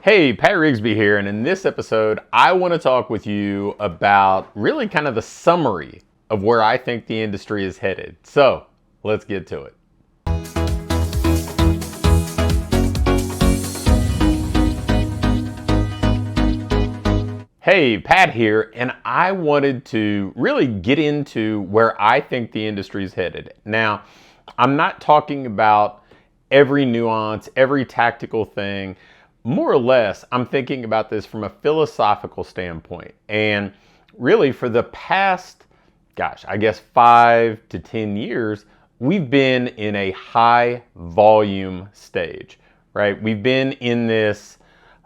Hey, Pat Rigsby here, and in this episode, I want to talk with you about really kind of the summary of where I think the industry is headed. So, let's get to it. Hey, Pat here, and I wanted to really get into where I think the industry is headed. Now, I'm not talking about every nuance, every tactical thing. More or less, I'm thinking about this from a philosophical standpoint. And really, for the past, I guess 5 to 10 years, we've been in a high volume stage, right? We've been in this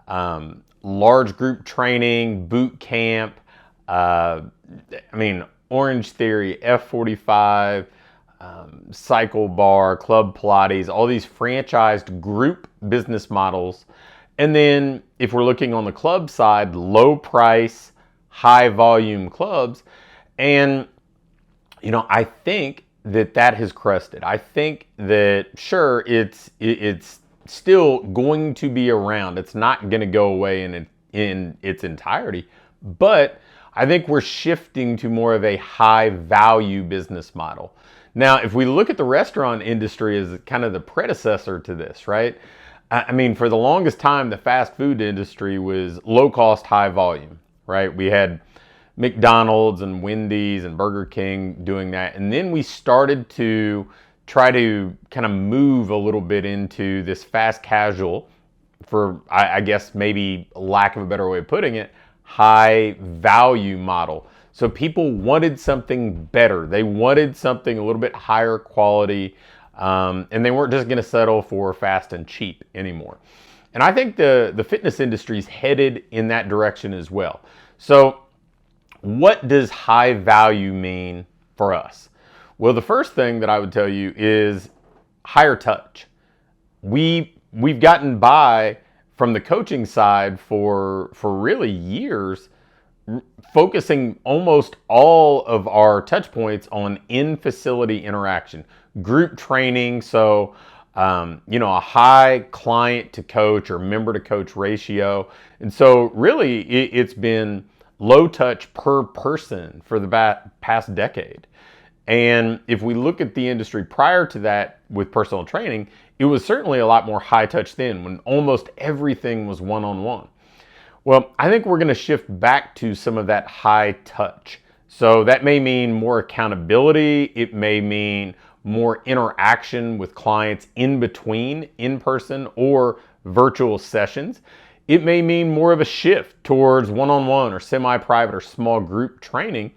large group training, boot camp, Orange Theory, F45, Cycle Bar, Club Pilates, all these franchised group business models. And then if we're looking on the club side, low price, high volume clubs. And, I think that has crested. I think that, sure, it's still going to be around. It's not going to go away in its entirety. But I think we're shifting to more of a high value business model. Now, if we look at the restaurant industry as kind of the predecessor to this, right? For the longest time, the fast food industry was low cost, high volume, right? We had McDonald's and Wendy's and Burger King doing that. And then we started to try to kind of move a little bit into this fast casual, for I guess maybe lack of a better way of putting it, high value model. So people wanted something better. They wanted something a little bit higher quality, and they weren't just going to settle for fast and cheap anymore. And I think the fitness industry is headed in that direction as well. So what does high value mean for us? Well, the first thing that I would tell you is higher touch. We've gotten by from the coaching side for really years, focusing almost all of our touch points on in-facility interaction, group training. So, a high client to coach or member to coach ratio. And so really it's been low touch per person for the past decade. And if we look at the industry prior to that with personal training, it was certainly a lot more high touch then, when almost everything was one-on-one. Well, I think we're going to shift back to some of that high touch. So that may mean more accountability. It may mean more interaction with clients in between in-person or virtual sessions. It may mean more of a shift towards one-on-one or semi-private or small group training.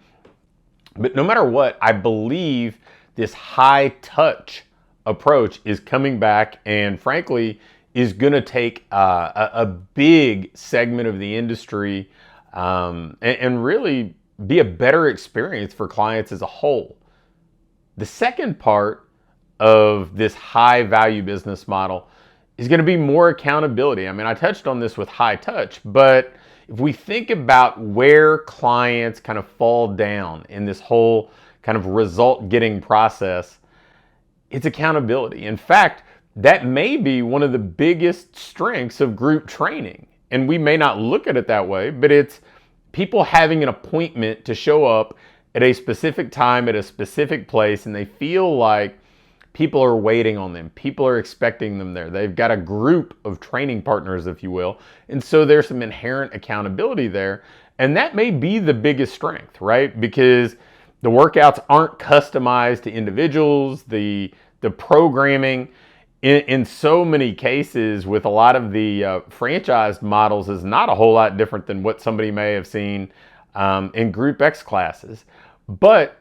But no matter what, I believe this high touch approach is coming back, and frankly, is going to take a big segment of the industry and really be a better experience for clients as a whole. The second part of this high value business model is going to be more accountability. I touched on this with high touch, but if we think about where clients kind of fall down in this whole kind of result getting process, it's accountability. In fact, that may be one of the biggest strengths of group training. And we may not look at it that way, but it's people having an appointment to show up at a specific time at a specific place, and they feel like people are waiting on them. People are expecting them there. They've got a group of training partners, if you will. And so there's some inherent accountability there. And that may be the biggest strength, right? Because the workouts aren't customized to individuals. The programming in so many cases with a lot of the franchised models is not a whole lot different than what somebody may have seen in Group X classes. But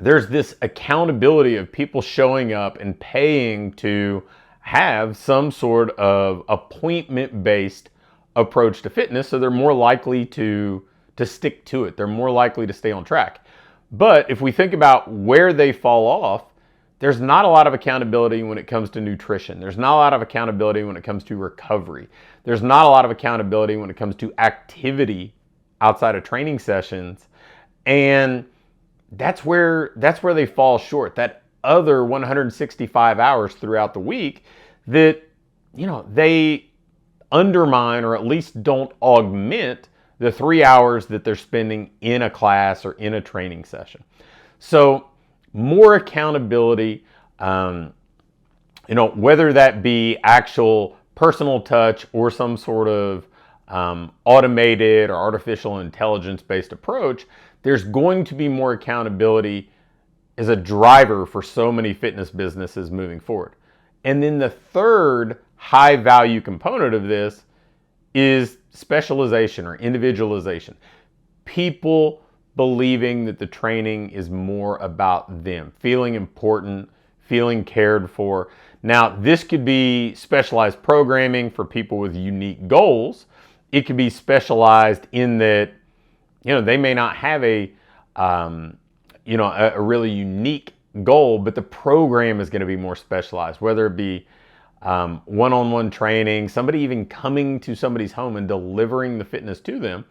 there's this accountability of people showing up and paying to have some sort of appointment-based approach to fitness, so they're more likely to stick to it. They're more likely to stay on track. But if we think about where they fall off, there's not a lot of accountability when it comes to nutrition. There's not a lot of accountability when it comes to recovery. There's not a lot of accountability when it comes to activity outside of training sessions. And that's where they fall short. That other 165 hours throughout the week that, they undermine or at least don't augment the 3 hours that they're spending in a class or in a training session. So more accountability, whether that be actual personal touch or some sort of automated or artificial intelligence based approach, there's going to be more accountability as a driver for so many fitness businesses moving forward. And then the third high value component of this is specialization or individualization. People believing that the training is more about them, feeling important, feeling cared for. Now, this could be specialized programming for people with unique goals. It could be specialized in that, they may not have a really unique goal, but the program is going to be more specialized, whether it be one-on-one training, somebody even coming to somebody's home and delivering the fitness to them,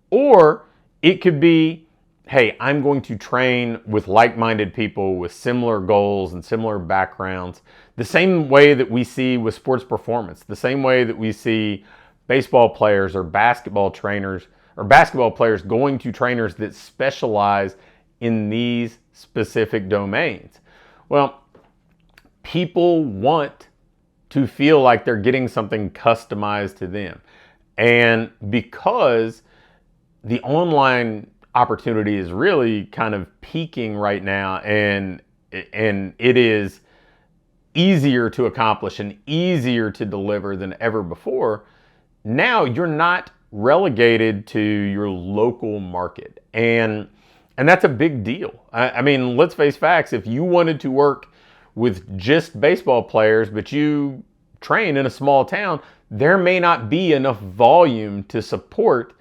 or it could be, hey, I'm going to train with like-minded people with similar goals and similar backgrounds, the same way that we see with sports performance, the same way that we see baseball players or basketball trainers or basketball players going to trainers that specialize in these specific domains. Well, people want to feel like they're getting something customized to them. And because the online opportunity is really kind of peaking right now, and it is easier to accomplish and easier to deliver than ever before, now you're not relegated to your local market. And that's a big deal. I mean, let's face facts. If you wanted to work with just baseball players, but you train in a small town, there may not be enough volume to support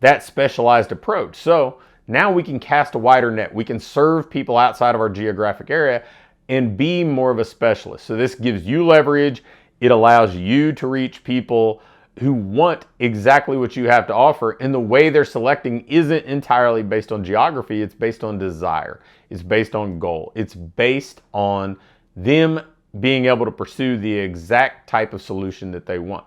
that specialized approach. So now we can cast a wider net. We can serve people outside of our geographic area and be more of a specialist. So this gives you leverage. It allows you to reach people who want exactly what you have to offer. And the way they're selecting isn't entirely based on geography. It's based on desire. It's based on goal. It's based on them being able to pursue the exact type of solution that they want.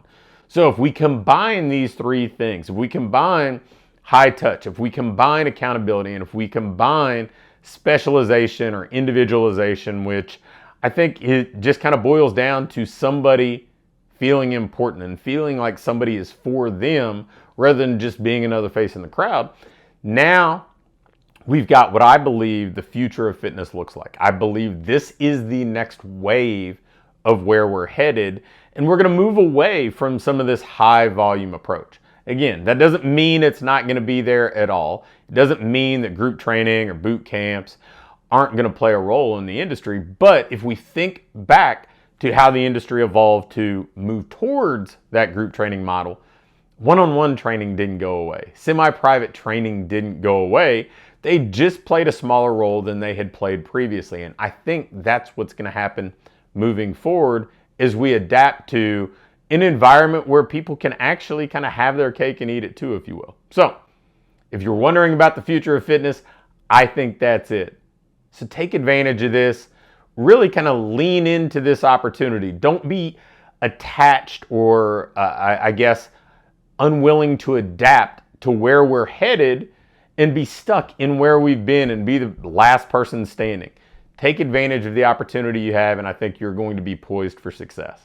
So if we combine these three things, if we combine high touch, if we combine accountability, and if we combine specialization or individualization, which I think it just kind of boils down to somebody feeling important and feeling like somebody is for them rather than just being another face in the crowd. Now we've got what I believe the future of fitness looks like. I believe this is the next wave of where we're headed, and we're going to move away from some of this high volume approach. Again, that doesn't mean it's not going to be there at all. It doesn't mean that group training or boot camps aren't going to play a role in the industry. But if we think back to how the industry evolved to move towards that group training model, one-on-one training didn't go away. Semi-private training didn't go away. They just played a smaller role than they had played previously. And I think that's what's going to happen moving forward as we adapt to an environment where people can actually kind of have their cake and eat it too, if you will. So if you're wondering about the future of fitness, I think that's it. So take advantage of this. Really kind of lean into this opportunity. Don't be attached or I guess unwilling to adapt to where we're headed and be stuck in where we've been and be the last person standing. Take advantage of the opportunity you have, and I think you're going to be poised for success.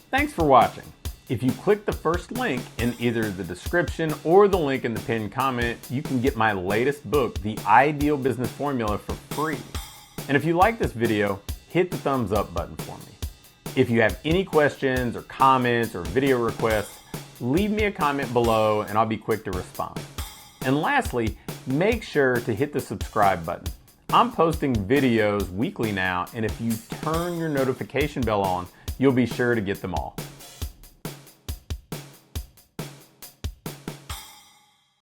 Thanks for watching. If you click the first link in either the description or the link in the pinned comment, you can get my latest book, The Ideal Business Formula, for free. And if you like this video, hit the thumbs up button for me. If you have any questions or comments or video requests, leave me a comment below and I'll be quick to respond. And lastly, make sure to hit the subscribe button. I'm posting videos weekly now, and if you turn your notification bell on, you'll be sure to get them all.